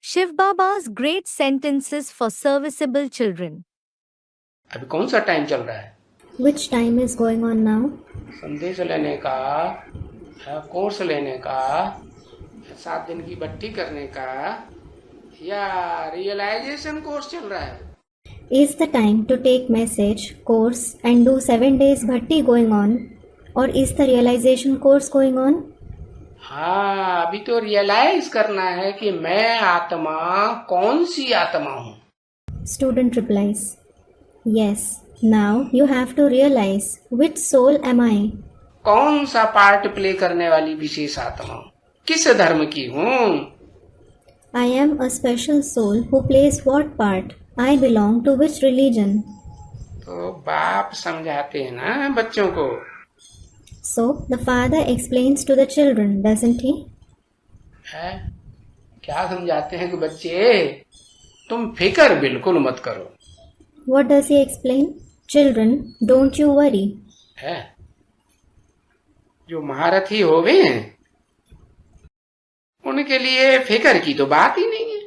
Shiv Baba's great sentences for serviceable children. अभी कौन सा टाइम चल रहा है? Which time is going on now? संदेश लेने का, कोर्स लेने का, 7 दिन की बट्टी करने का, या रियलाइजेशन कोर्स चल रहा है? Is the time to take message, course and do 7 days bhatti going on? Or is the realization course going on? हाँ, अभी तो रियलाइज करना है कि मैं आत्मा कौन सी आत्मा हूँ. Student replies, yes, now you have to realize which soul am I? कौन सा पार्ट प्ले करने वाली विशेष आत्मा हूँ, किस धर्म की हूँ. I am a special soul who plays what part? I belong to which religion? तो बाप समझाते हैं ना बच्चों को. So the father explains to the children, doesn't he? है क्या समझाते हैं कि बच्चे तुम फिक्र बिल्कुल मत करो. What does he explain? Children, don't you worry. है जो महारथी हो गए हैं उनके लिए फिक्र की तो बात ही नहीं है.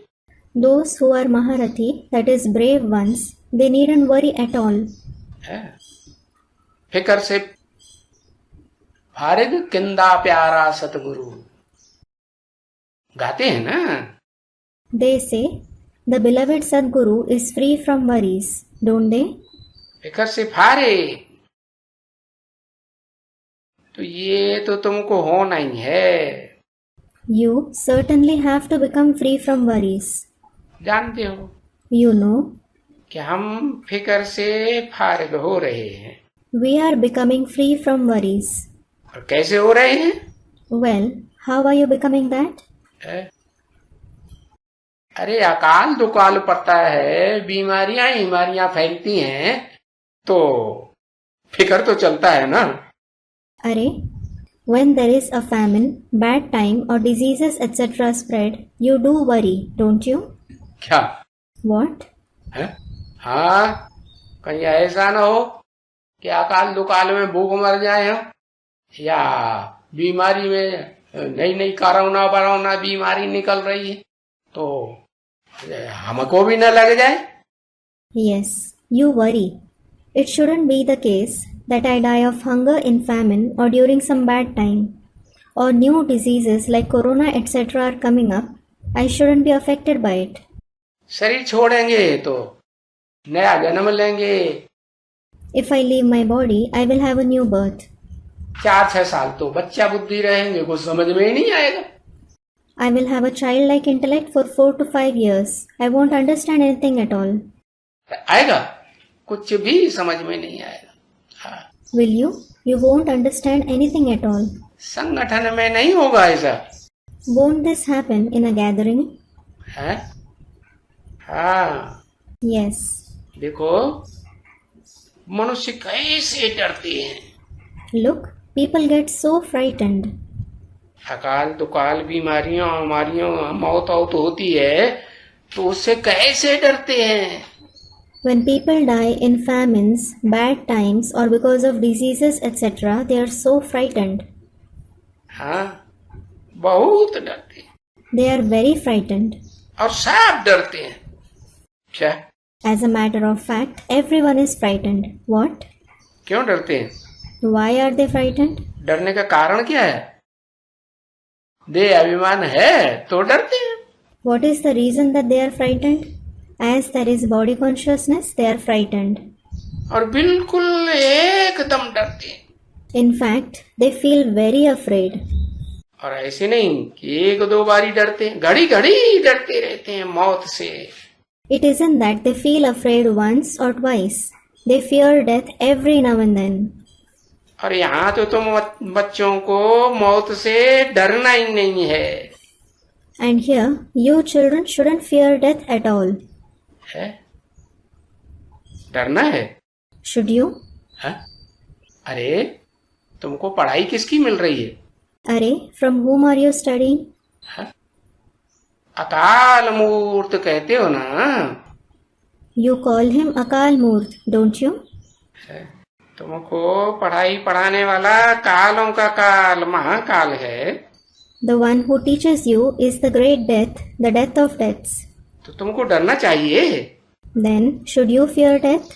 Those who are Maharathi, that is brave ones, they needn't worry at all. है फिक्र से फारिग किंदा प्यारा सतगुरु गाते हैं ना. They say, the beloved Sadguru is free from worries, don't they? फिक्र से फारे तो ये तो तुमको होना ही है. You certainly have to become free from worries. जानते हो You know, कि हम फिक्र से फारिग हो रहे हैं. we are becoming free from worries. और कैसे हो रहे हैं? Well, how are you becoming that? है? अरे अकाल दुकाल पड़ता है, बीमारियां फैलती हैं तो फिक्र तो चलता है ना. Are, when there is a famine, bad time or diseases etc. spread, you do worry, don't you? क्या What? है? हाँ, कहीं ऐसा ना हो कि अकाल दुकाल में भूख मर जाए हम, या बीमारी में नई कोरोना बीमारी निकल रही है तो हमको भी न लग जाए. Yes, you worry. It shouldn't be the case that I die of hunger in famine or during some bad time, or new diseases like corona etc. are coming up. I shouldn't be affected by it. शरीर छोड़ेंगे तो नया जन्म लेंगे. If I leave my body, I will have a new birth. 4-6 साल तो बच्चा बुद्धि रहेंगे, कुछ समझ में ही नहीं आएगा. I will have a childlike intellect for 4 to 5 years. I won't understand anything at all. आएगा, कुछ भी समझ में नहीं आएगा. हाँ, Will you? You won't understand anything at all. संगठन में नहीं होगा ऐसा. Won't this happen in a gathering? है? हाँ, Yes. देखो मनुष्य कैसे डरते हैं. Look, people get so frightened. अकाल दुकाल बीमारियों मौत होती है तो उससे कैसे डरते हैं. When people die in famines, bad times, or because of diseases, etc., they are so frightened. हाँ, बहुत डरते हैं. They are very frightened. और सब डरते हैं. क्या? As a matter of fact, everyone is frightened. What? क्यों डरते हैं? Why are they frightened? डरने का कारण क्या है? देह अभिमान है तो डरते हैं. What is the reason that they are frightened? As there is body consciousness, they are frightened. और बिल्कुल एकदम डरते हैं. In fact, they feel very afraid. और ऐसे नहीं कि 1-2 बारी डरते हैं, घड़ी घड़ी डरते रहते हैं मौत से. It isn't that they feel afraid once or twice. They fear death every now and then. और यहाँ तो तुम बच्चों को मौत से डरना ही नहीं है. And here, you children shouldn't fear death at all. है? डरना है? Should you? है? अरे तुमको पढ़ाई किसकी मिल रही है? Are, from whom are you studying? है? अकाल मूर्त कहते हो ना. You call him Akal Murt, don't you? है? तुमको पढ़ाई पढ़ाने वाला कालों का काल महाकाल है. The one who teaches you is the great death, the death of deaths. तो तुमको डरना चाहिए। Then, should you fear death?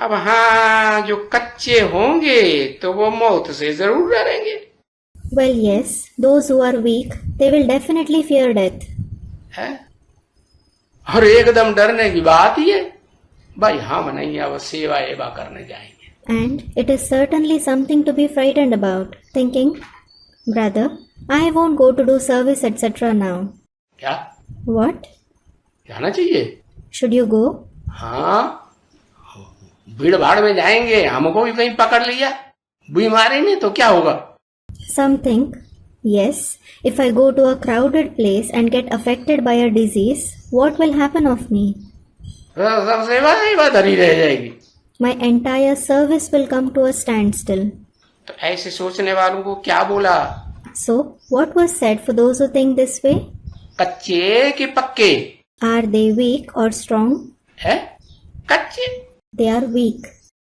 अब हाँ, जो कच्चे होंगे तो वो मौत से जरूर डरेंगे। Well, yes, those who are weak, they will definitely fear death. है और एकदम डरने की बात ही है भाई, हम नहीं अब सेवा एवा करने जाएंगे। And it is certainly something to be frightened about, thinking, brother, I won't go to do service, etc. now. क्या What? जाना चाहिए? Should you go? हाँ, भीड़ भाड़ में जाएंगे, हमको भी कहीं पकड़ लिया बीमारी ने तो क्या होगा? Some think, yes, if I go to a crowded place and get affected by a disease, what will happen of me? सब सेवा सेवा धरी रह जाएगी। My entire service will come to a standstill. तो ऐसे सोचने वालों को क्या बोला? So, what was said for those who think this way? कच्चे कि पक्के? Are they weak or strong? है कच्चे। They are weak.